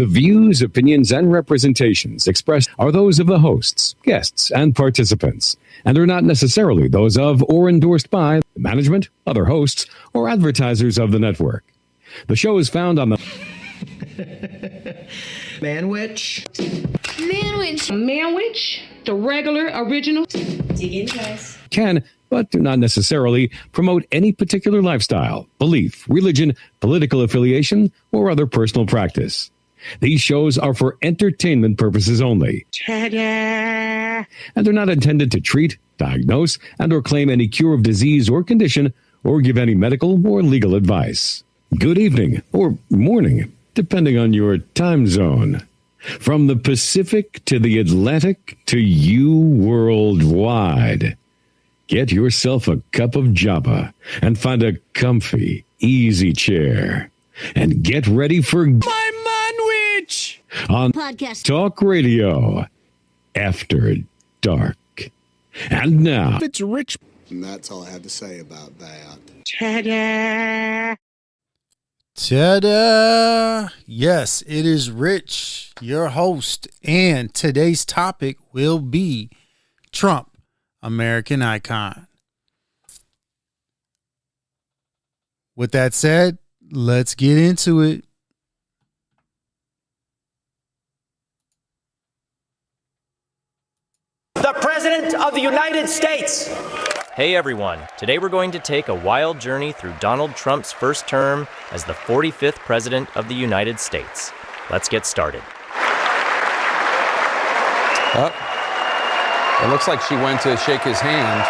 The views, opinions, and representations expressed are those of the hosts, guests, and participants, and are not necessarily those of or endorsed by the management, other hosts, or advertisers of the network. The show is found on the Manwich. Manwich, the regular, original. Dig in, guys. Can, but do not necessarily promote any particular lifestyle, belief, religion, political affiliation, or other personal practice. These shows are for entertainment purposes only. Ta-da! And are not intended to treat, diagnose, and or claim any cure of disease or condition, or give any medical or legal advice. Good evening, or morning, depending on your time zone. From the Pacific to the Atlantic to you worldwide. Get yourself a cup of Java and find a comfy, easy chair. And get ready for on Podcast Talk Radio After Dark. And now it's Rich. And that's all I have to say about that. Ta-da! Ta-da! Yes, it is Rich, your host, and today's topic will be Trump, American icon. With that said, let's get into it. The President of the United States. Hey everyone, today we're going to take a wild journey through Donald Trump's first term as the 45th President of the United States. Let's get started. It looks like she went to shake his hand.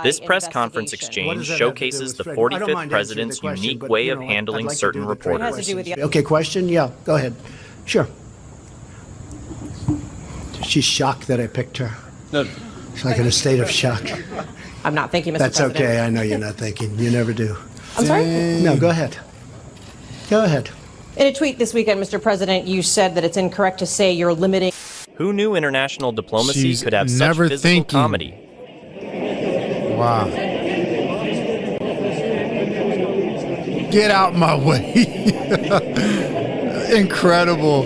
This press conference exchange showcases the 45th President's unique way of handling certain reporters. Okay, question? Yeah, go ahead. Sure. She's shocked that I picked her. No. She's like in a state of shock. I'm not thinking, Mr. That's President. okay. I know you're not thinking. You never do. I'm sorry? No, go ahead. Go ahead. In a tweet this weekend, Mr. President, you said that it's incorrect to say you're limiting. Who knew international diplomacy She's could have such never physical thinking. comedy? Wow. Get out my way. Incredible,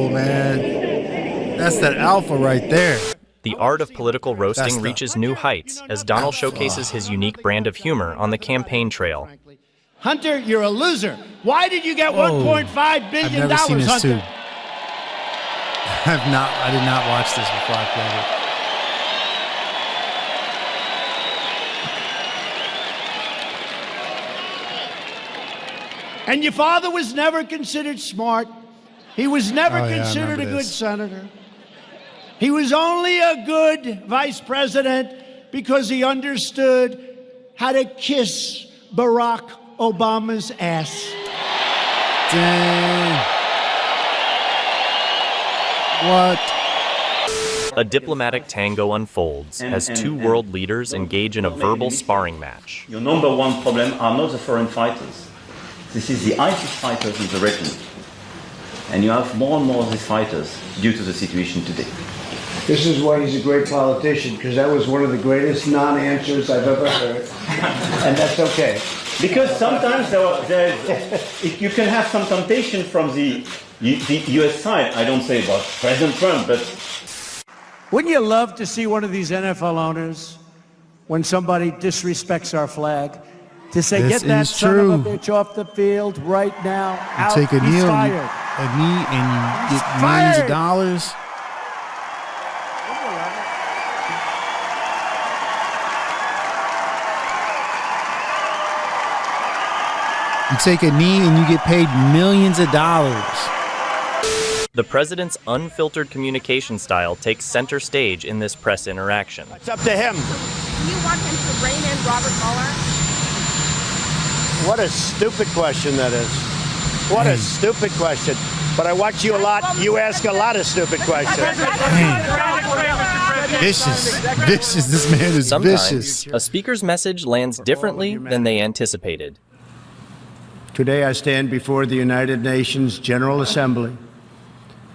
man. That's that alpha right there. The art of political roasting That's the reaches new heights as Donald showcases his unique brand of humor on the campaign trail. Hunter, you're a loser. Why did you get $1.5 billion, I've never seen this Hunter? too. I did not watch this before I played it. And your father was never considered smart. He was never Oh, yeah, I considered a remember good this. senator. He was only a good vice president because he understood how to kiss Barack Obama's ass. Dang. What? A diplomatic tango unfolds as two world leaders engage in a verbal sparring match. Your number one problem are not the foreign fighters. This is the ISIS fighters in the region. And you have more and more of these fighters due to the situation today. This is why he's a great politician, because that was one of the greatest non-answers I've ever heard. And that's okay. Because sometimes you can have some temptation from the US side. I don't say about President Trump, but... Wouldn't you love to see one of these NFL owners, when somebody disrespects our flag, to say, This get that is son true. of a bitch off the field right now. You Out. take a He's knee fired. and you get millions fired. of dollars. You take a knee and you get paid millions of dollars. The president's unfiltered communication style takes center stage in this press interaction. It's up to him. Do you want him to rein in Robert Mueller? What a stupid question that is. What a stupid question. But I watch you a lot. You ask a lot of stupid questions. Vicious. This man is Sometimes, vicious. a speaker's message lands differently than they anticipated. Today I stand before the United Nations General Assembly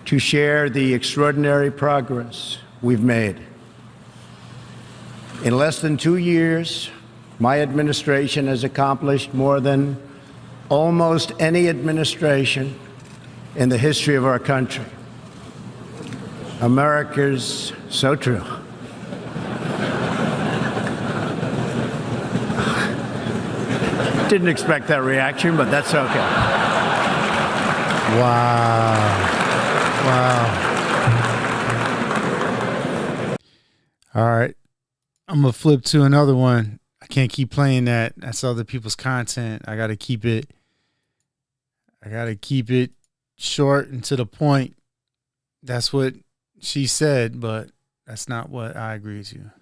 to share the extraordinary progress we've made. In less than 2 years, my administration has accomplished more than almost any administration in the history of our country. America's so true. Didn't expect that reaction, but that's okay. Wow. All right. I'm going to flip to another one. I can't keep playing that. That's other people's content. I got to keep it short and to the point. That's what she said, but that's not what I agree to.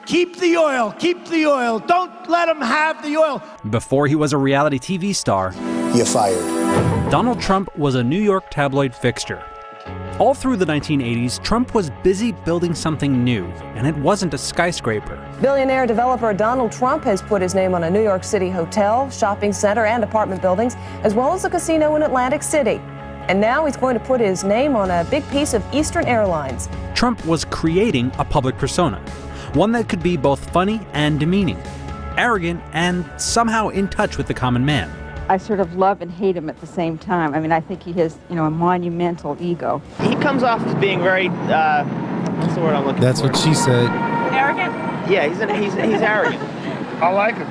Keep the oil. Keep the oil. Don't let him have the oil. Before he was a reality TV star, You're fired. Donald Trump was a New York tabloid fixture. All through the 1980s, Trump was busy building something new, and it wasn't a skyscraper. Billionaire developer Donald Trump has put his name on a New York City hotel, shopping center, and apartment buildings, as well as a casino in Atlantic City. And now he's going to put his name on a big piece of Eastern Airlines. Trump was creating a public persona, one that could be both funny and demeaning, arrogant and somehow in touch with the common man. I sort of love and hate him at the same time. I mean, I think he has, a monumental ego. He comes off as being very, what's the word I'm looking That's for? what she said. Arrogant? Yeah, he's arrogant. I like him.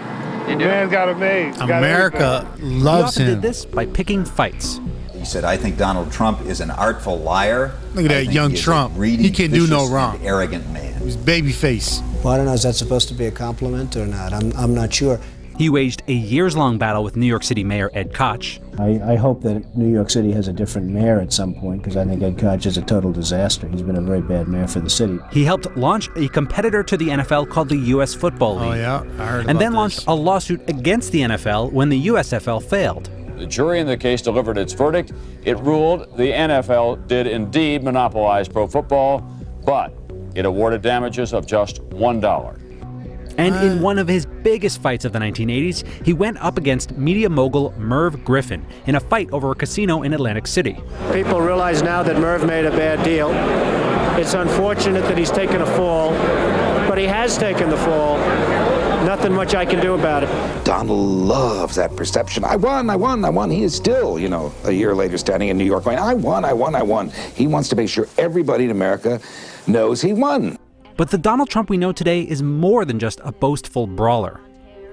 The man's got a maid. America He loves often him. did this by picking fights. He said, I think Donald Trump is an artful liar. Look at I that think young he is a Trump. greedy, He can do no vicious, wrong. and arrogant man. He's baby face. Well, I don't know, is that supposed to be a compliment or not? I'm not sure. He waged a years-long battle with New York City Mayor Ed Koch. I hope that New York City has a different mayor at some point, because I think Ed Koch is a total disaster. He's been a very bad mayor for the city. He helped launch a competitor to the NFL called the U.S. Football League. Oh, yeah, I heard And about then this. launched a lawsuit against the NFL when the USFL failed. The jury in the case delivered its verdict. It ruled the NFL did indeed monopolize pro football, but it awarded damages of just $1. And in one of his biggest fights of the 1980s, he went up against media mogul Merv Griffin in a fight over a casino in Atlantic City. People realize now that Merv made a bad deal. It's unfortunate that he's taken a fall, but he has taken the fall. Nothing much I can do about it. Donald loves that perception. I won. He is still, a year later standing in New York going, I won. He wants to make sure everybody in America knows he won. But the Donald Trump we know today is more than just a boastful brawler.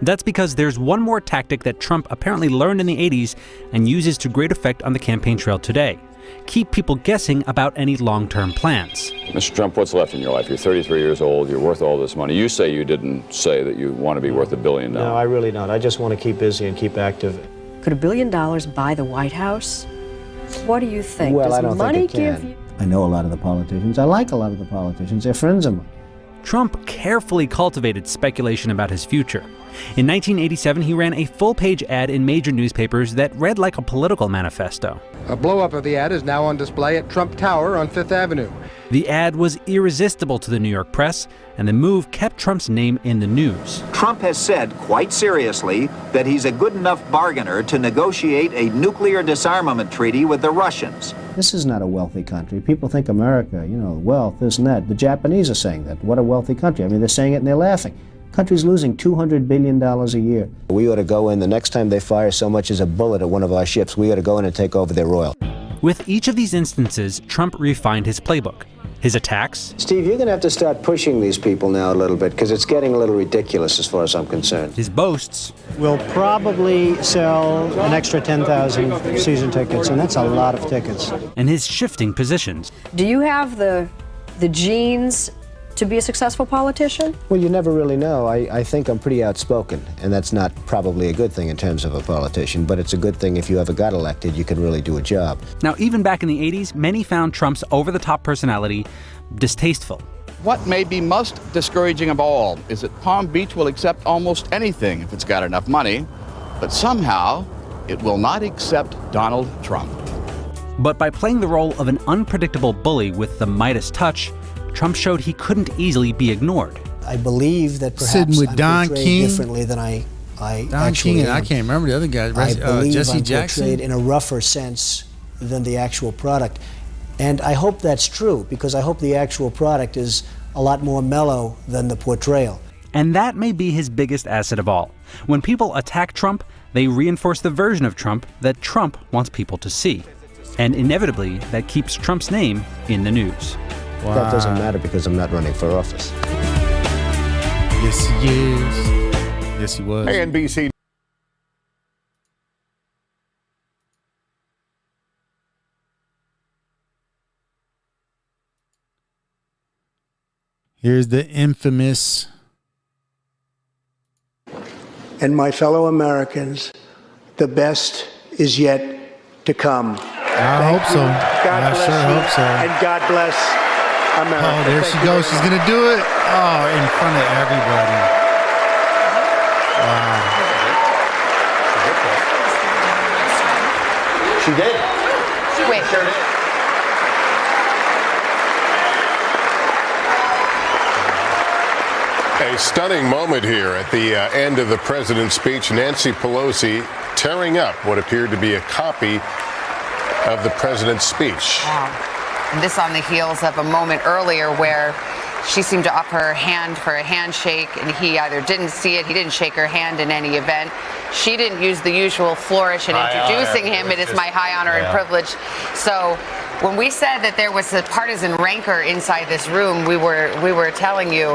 That's because there's one more tactic that Trump apparently learned in the 80s and uses to great effect on the campaign trail today. Keep people guessing about any long-term plans. Mr. Trump, what's left in your life? You're 33 years old. You're worth all this money. You say you didn't say that you want to be worth $1 billion now. No, I really don't. I just want to keep busy and keep active. Could $1 billion buy the White House? What do you think? Well, Does I don't money think it can. give you... I know a lot of the politicians. I like a lot of the politicians. They're friends of mine. Trump carefully cultivated speculation about his future. In 1987, he ran a full-page ad in major newspapers that read like a political manifesto. A blow-up of the ad is now on display at Trump Tower on Fifth Avenue. The ad was irresistible to the New York press, and the move kept Trump's name in the news. Trump has said quite seriously that he's a good enough bargainer to negotiate a nuclear disarmament treaty with the Russians. This is not a wealthy country. People think America, wealth, this and that. The Japanese are saying that. What a wealthy country. I mean, they're saying it and they're laughing. Country's losing $200 billion a year. We ought to go in, the next time they fire so much as a bullet at one of our ships, we ought to go in and take over their oil. With each of these instances, Trump refined his playbook. His attacks. Steve, you're going to have to start pushing these people now a little bit, because it's getting a little ridiculous as far as I'm concerned. His boasts. We'll probably sell an extra 10,000 season tickets, and that's a lot of tickets. And his shifting positions. Do you have the genes to be a successful politician? Well, you never really know. I think I'm pretty outspoken, and that's not probably a good thing in terms of a politician, but it's a good thing if you ever got elected, you can really do a job. Now, even back in the 80s, many found Trump's over-the-top personality distasteful. What may be most discouraging of all is that Palm Beach will accept almost anything if it's got enough money, but somehow it will not accept Donald Trump. But by playing the role of an unpredictable bully with the Midas touch, Trump showed he couldn't easily be ignored. I believe that perhaps Sitting with I'm Don portrayed King. differently than I Don actually King, am. I can't remember the other guy. I believe Jesse I'm Jackson. portrayed in a rougher sense than the actual product. And I hope that's true, because I hope the actual product is a lot more mellow than the portrayal. And that may be his biggest asset of all. When people attack Trump, they reinforce the version of Trump that Trump wants people to see. And inevitably, that keeps Trump's name in the news. Wow. That doesn't matter because I'm not running for office. Yes, he is. Yes, he was. Hey, NBC. Here's the infamous. And my fellow Americans, the best is yet to come. I hope so. I sure hope so. And God bless America. Oh, there she goes. She's going to do it. Oh, in front of everybody. Wow. She did. Wait. Sure did. A stunning moment here at the end of the president's speech. Nancy Pelosi tearing up what appeared to be a copy of the president's speech. Wow. And this on the heels of a moment earlier where she seemed to offer her hand for a handshake, and he either didn't see it, he didn't shake her hand in any event. She didn't use the usual flourish in introducing him. It is my high honor and privilege. So when we said that there was a partisan rancor inside this room, we were telling you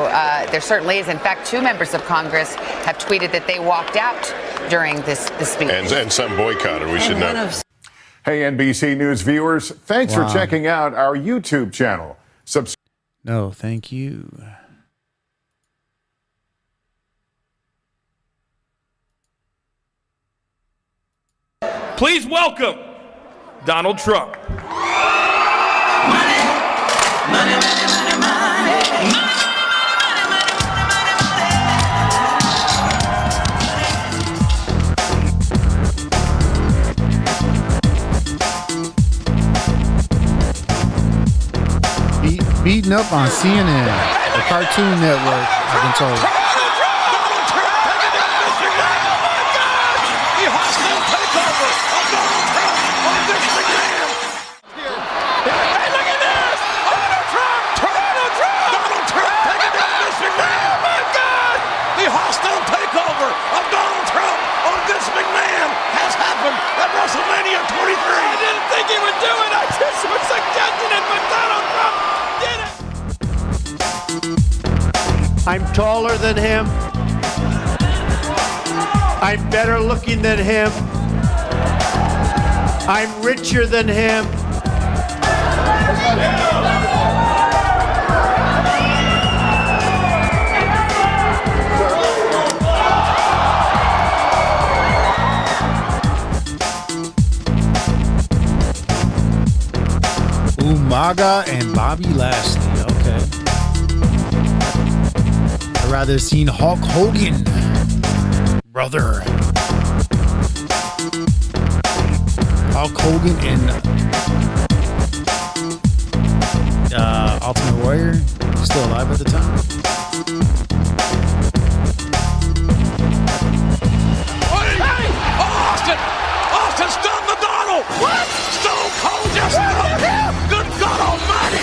there certainly is. In fact, 2 members of Congress have tweeted that they walked out during this speech. And some boycotted, we should know. Hey, NBC News viewers, thanks for checking out our YouTube channel. No, thank you. Please welcome Donald Trump. Beaten up on CNN, the Cartoon Network, I've been told. taller than him. I'm better looking than him. I'm richer than him. Umaga and Bobby Lashley. Okay. I'd rather seen Hulk Hogan, brother. Hulk Hogan and Ultimate Warrior, still alive at the time. Hey! Austin's done the Donald! What? Stone Cold just done him! Good God Almighty!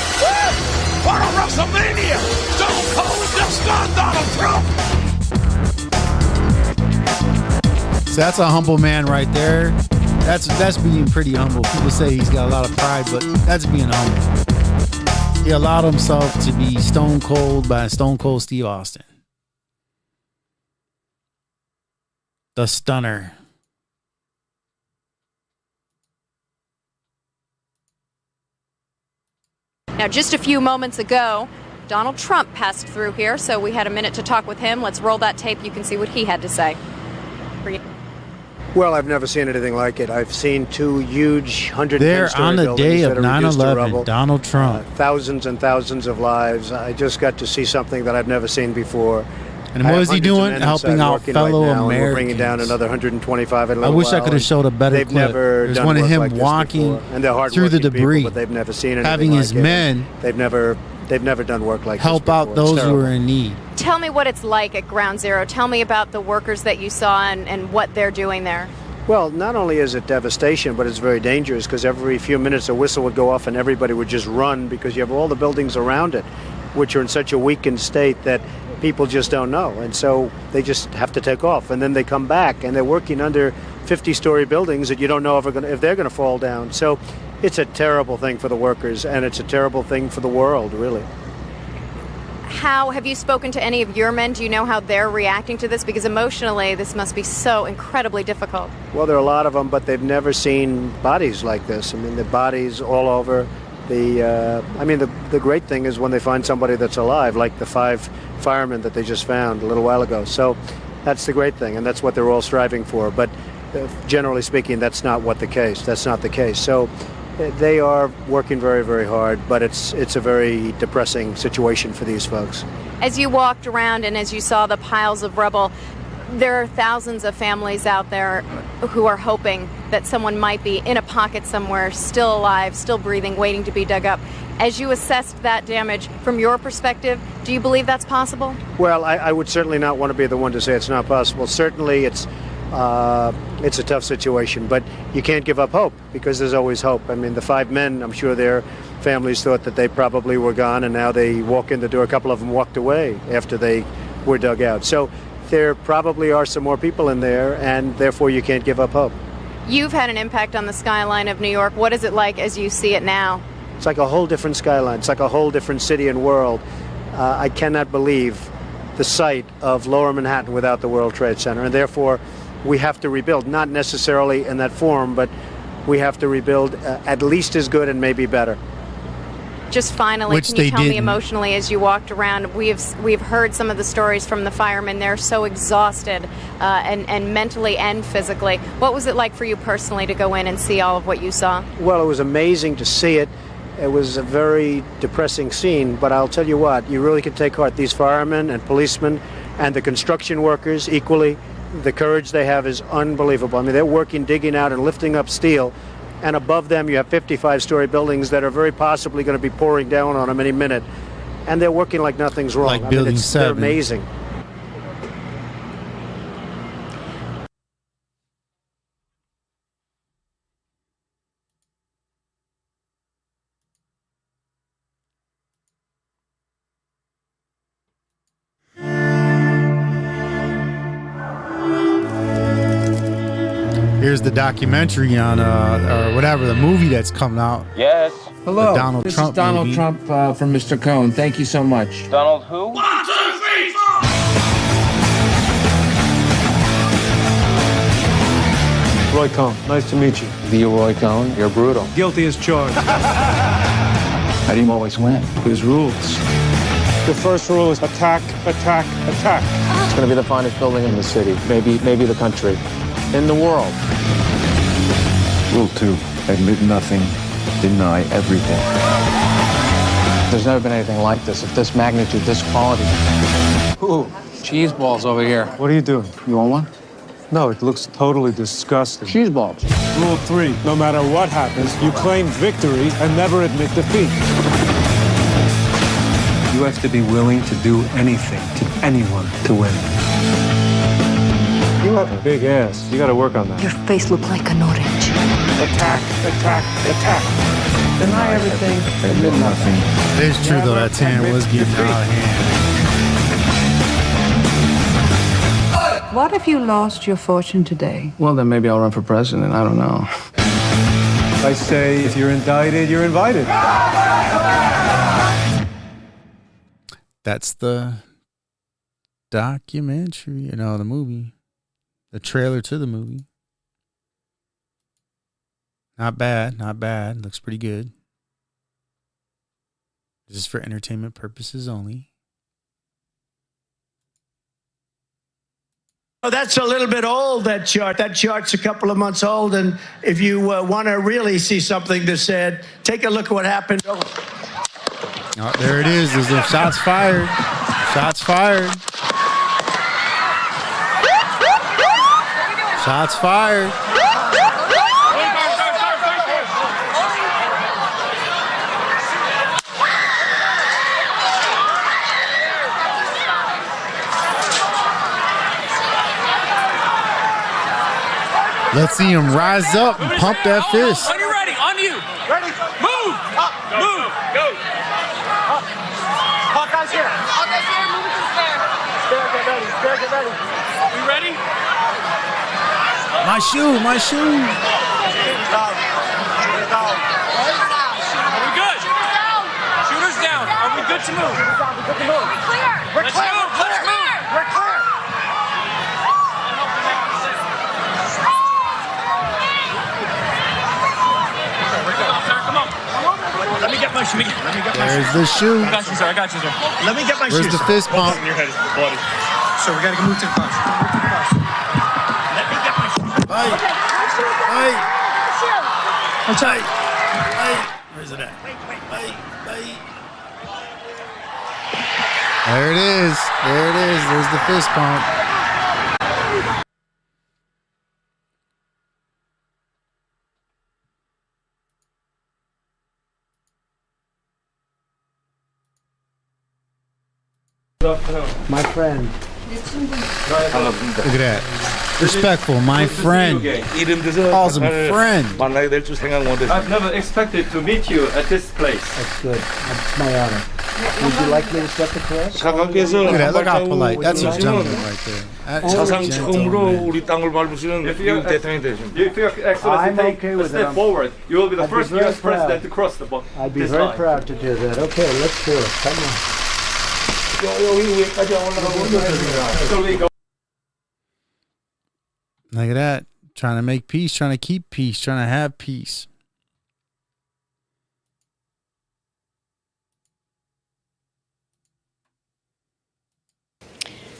What a WrestleMania! Stone Cold just done Donald Trump! So that's a humble man right there. That's being pretty humble. People say he's got a lot of pride, but that's being humble. He allowed himself to be stone cold by Stone Cold Steve Austin. The Stunner. Now, just a few moments ago, Donald Trump passed through here, so we had a minute to talk with him. Let's roll that tape. You can see what he had to say. Well, I've never seen anything like it. I've seen two huge 110-story There on the day of 9/11, Donald Trump. Thousands and thousands of lives. I just got to see something that I've never seen before. And what was he doing? Helping out fellow Americans. We're bringing down another 125 in a I little wish I while, could have showed a better they've clip. Never There's done one of work him like this walking before. And they're through the debris, people, but they've never seen anything having like his it. men They've never done work like help this out those who are in need. Tell me what it's like at Ground Zero. Tell me about the workers that you saw and what they're doing there. Well, not only is it devastation, but it's very dangerous because every few minutes a whistle would go off and everybody would just run because you have all the buildings around it, which are in such a weakened state that people just don't know. And so they just have to take off. And then they come back and they're working under 50-story buildings that you don't know if they're going to fall down. So it's a terrible thing for the workers and it's a terrible thing for the world, really. How have you spoken to any of your men? Do you know how they're reacting to this? Because emotionally, this must be so incredibly difficult. Well, there are a lot of them, but they've never seen bodies like this. I mean, the bodies all over. The great thing is when they find somebody that's alive, like the 5 firemen that they just found a little while ago. So that's the great thing, and that's what they're all striving for. But generally speaking, that's not the case. So they are working very, very hard, but it's a very depressing situation for these folks. As you walked around and as you saw the piles of rubble, there are thousands of families out there who are hoping that someone might be in a pocket somewhere, still alive, still breathing, waiting to be dug up. As you assessed that damage from your perspective, do you believe that's possible? Well, I would certainly not want to be the one to say it's not possible. Certainly it's a tough situation, but you can't give up hope because there's always hope. I mean, the 5 men, I'm sure their families thought that they probably were gone, and now they walk in the door. A couple of them walked away after they were dug out. So there probably are some more people in there, and therefore you can't give up hope. You've had an impact on the skyline of New York. What is it like as you see it now? It's like a whole different skyline. It's like a whole different city and world. I cannot believe the sight of Lower Manhattan without the World Trade Center, and therefore we have to rebuild, not necessarily in that form, but we have to rebuild at least as good and maybe better. Just finally, can you tell me emotionally as you walked around, we've heard some of the stories from the firemen. They're so exhausted and mentally and physically. What was it like for you personally to go in and see all of what you saw? Well, it was amazing to see it. It was a very depressing scene, but I'll tell you what, you really can take heart. These firemen and policemen and the construction workers equally, the courage they have is unbelievable. I mean, they're working, digging out and lifting up steel, and above them you have 55-story buildings that are very possibly going to be pouring down on them any minute, and they're working like nothing's wrong. Like Building 7. They're amazing. Here's the documentary on, or whatever, the movie that's coming out. Yes. Hello. Donald this Trump is Donald movie. Trump from Mr. Cohn. Thank you so much. Donald who? 1, 2, 3, 4. Roy Cohn. Nice to meet you. Leroy Cohn, you're brutal. Guilty as charged. How do you always win? There's rules. The first rule is attack, attack, attack. It's going to be the finest building in the city, maybe the country, in the world. Rule 2, admit nothing, deny everything. There's never been anything like this, of this magnitude, this quality. Ooh, cheese balls over here. What are you doing? You want one? No, it looks totally disgusting. Cheese balls. Rule 3, no matter what happens, you claim victory and never admit defeat. You have to be willing to do anything to anyone to win. You have a big ass. You got to work on that. Your face looked like an orange. Attack, attack, attack. Deny everything. Admit nothing. It is true, though, that tan was getting out of hand. What if you lost your fortune today? Well, then maybe I'll run for president. I don't know. I say, if you're indicted, you're invited. That's the documentary, the movie. The trailer to the movie. Not bad, not bad. Looks pretty good. This is for entertainment purposes only. Oh, that's a little bit old, that chart. That chart's a couple of months old, and if you want to really see something that's said, take a look at what happened. Oh, there it is. There's the shots fired. Shots fired. Shots fired. Let's see him rise up and pump that fist. Are you ready? On you. Ready. Move. Up. Move. Go. Hawkeye's here. Hawkeye's here. Move it to the stand. Stair, get ready. Stair, get ready. We ready? My shoe. My shoe. Are we good? Shooters down. Are we good to move? We're clear. Let's move. Let's move. We're clear. Let me get my shoe. There's the shoe. I got you, sir. I got you, sir. Let me get my shoes. Where's the fist pump? Your head is bloody. So we got to move to the bus. Let me get my shoes. Hey. Hey. I'm sorry. Hey. Where's it at? Hey. There it is. There it is. There's the fist pump. My friend. Look at that. Respectful, my friend. Calls him friend. I've never expected to meet you at this place. That's good. It's my honor. Would you like me to step across? Look at that. Look how polite. That's a gentleman right there. That's a gentleman. If your Excellency take a step forward, you will be the first U.S. president to cross the line. I'd be very proud to do that. Okay, let's do it. Come on. Look at that. Trying to make peace, trying to keep peace, trying to have peace.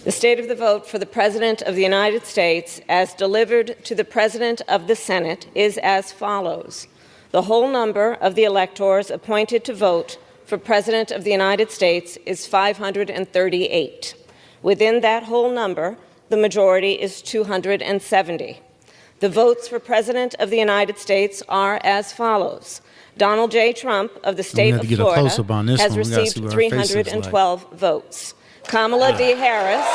The state of the vote for the President of the United States, as delivered to the President of the Senate, is as follows. The whole number of the electors appointed to vote for President of the United States is 538. Within that whole number, the majority is 270. The votes for President of the United States are as follows. Donald J. Trump of the state of Florida has received 312 votes. Kamala D. Harris.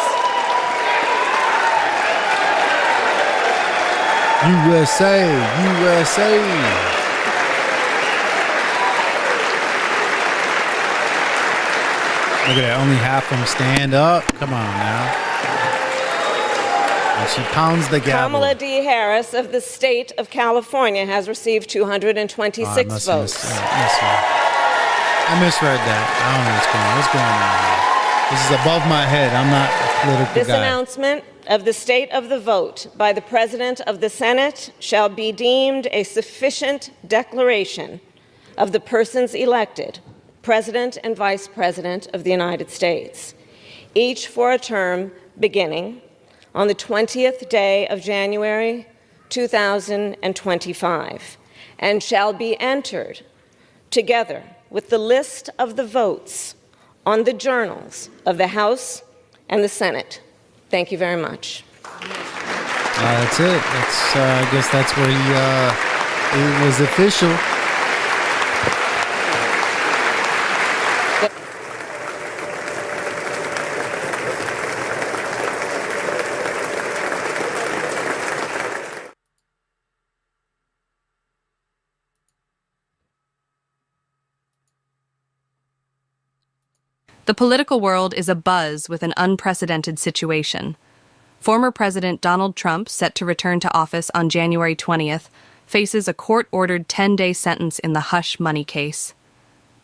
USA, USA. Look at that. Only half of them stand up. Come on now. And she pounds the gavel. Kamala D. Harris of the state of California has received 226 votes. I misread that. I don't know what's going on. What's going on here? This is above my head. I'm not political This guy. announcement of the state of the vote by the President of the Senate shall be deemed a sufficient declaration of the persons elected President and Vice President of the United States, each for a term beginning on the 20th day of January 2025, and shall be entered together with the list of the votes on the journals of the House and the Senate. Thank you very much. That's it. I guess that's where it was official. The political world is abuzz with an unprecedented situation. Former President Donald Trump, set to return to office on January 20th, faces a court-ordered 10-day sentence in the hush money case.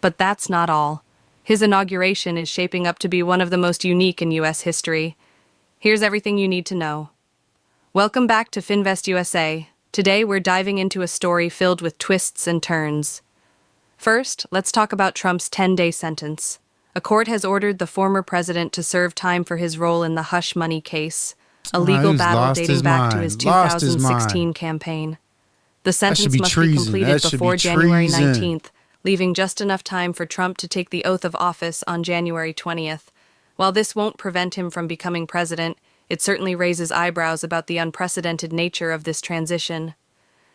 But that's not all. His inauguration is shaping up to be one of the most unique in U.S. history. Here's everything you need to know. Welcome back to Finvest USA. Today we're diving into a story filled with twists and turns. First, let's talk about Trump's 10-day sentence. A court has ordered the former president to serve time for his role in the hush money case, a legal battle dating back to his 2016 campaign. The sentence must be completed before January 19th, leaving just enough time for Trump to take the oath of office on January 20th. While this won't prevent him from becoming president, it certainly raises eyebrows about the unprecedented nature of this transition.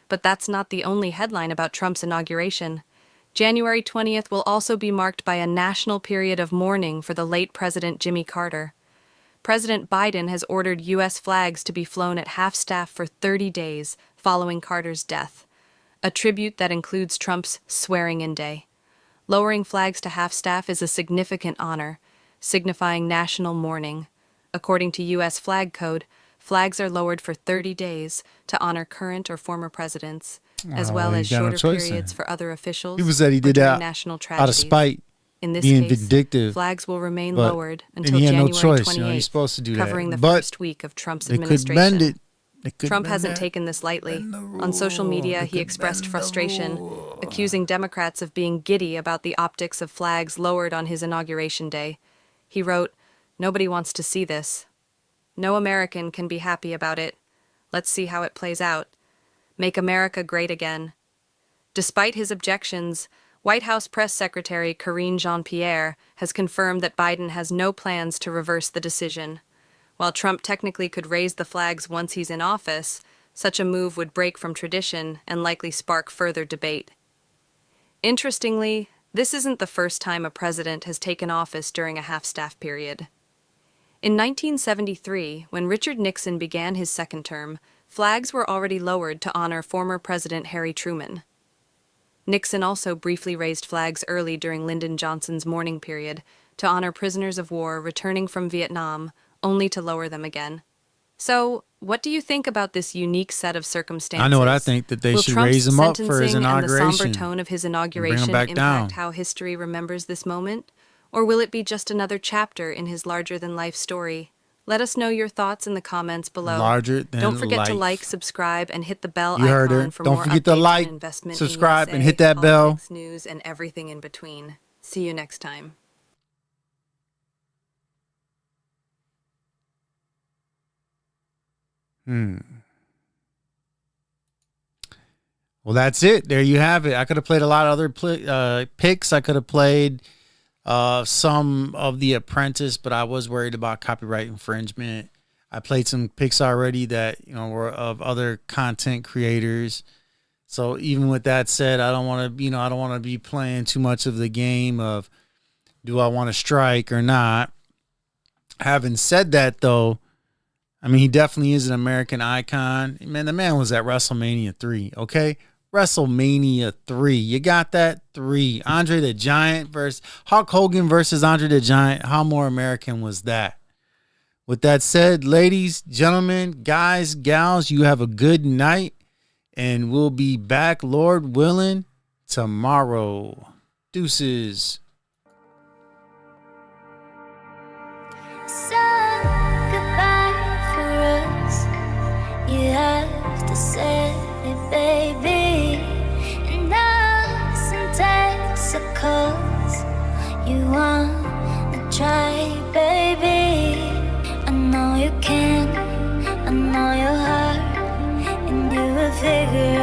But that's not the only headline about Trump's inauguration. January 20th will also be marked by a national period of mourning for the late President Jimmy Carter. President Biden has ordered U.S. flags to be flown at half-staff for 30 days following Carter's death, a tribute that includes Trump's swearing-in day. Lowering flags to half-staff is a significant honor, signifying national mourning. According to U.S. flag code, flags are lowered for 30 days to honor current or former presidents, as well as shorter periods for other officials. People said he did that national out of spite, in this being case, vindictive. Flags will remain lowered until he had January no choice. 28th, He's supposed to do covering that. the But first week of Trump's they administration. could bend it. Trump hasn't taken this lightly. On social media, he expressed frustration, accusing Democrats of being giddy about the optics of flags lowered on his inauguration day. He wrote, "Nobody wants to see this. No American can be happy about it. Let's see how it plays out. Make America great again." Despite his objections, White House Press Secretary Karine Jean-Pierre has confirmed that Biden has no plans to reverse the decision. While Trump technically could raise the flags once he's in office, such a move would break from tradition and likely spark further debate. Interestingly, this isn't the first time a president has taken office during a half-staff period. In 1973, when Richard Nixon began his second term, flags were already lowered to honor former President Harry Truman. Nixon also briefly raised flags early during Lyndon Johnson's mourning period to honor prisoners of war returning from Vietnam, only to lower them again. So, what do you think about this unique set of circumstances? I know what I think, that they should raise him up for his inauguration. And the somber tone of his inauguration impact how history remembers this moment? Or will it be just another chapter in his larger-than-life story? Let us know your thoughts in the comments below. Don't forget to like, subscribe, and hit the bell icon for more updates on investment, subscribe, in USA, and hit that bell. politics, news, and everything in between. See you next time. Well, that's it. There you have it. I could have played a lot of other picks. I could have played some of The Apprentice, but I was worried about copyright infringement. I played some picks already that, were of other content creators. So even with that said, I don't want to be playing too much of the game of, do I want to strike or not? Having said that, though, I mean, he definitely is an American icon. Man, the man was at WrestleMania 3, okay? WrestleMania 3. You got that? 3. Andre the Giant versus Hulk Hogan versus Andre the Giant. How more American was that? With that said, ladies, gentlemen, guys, gals, you have a good night. And we'll be back, Lord willing, tomorrow. Deuces. So have to say, baby. And us in Texas, you wanna try, baby. I know you can, I know your heart, and you will figure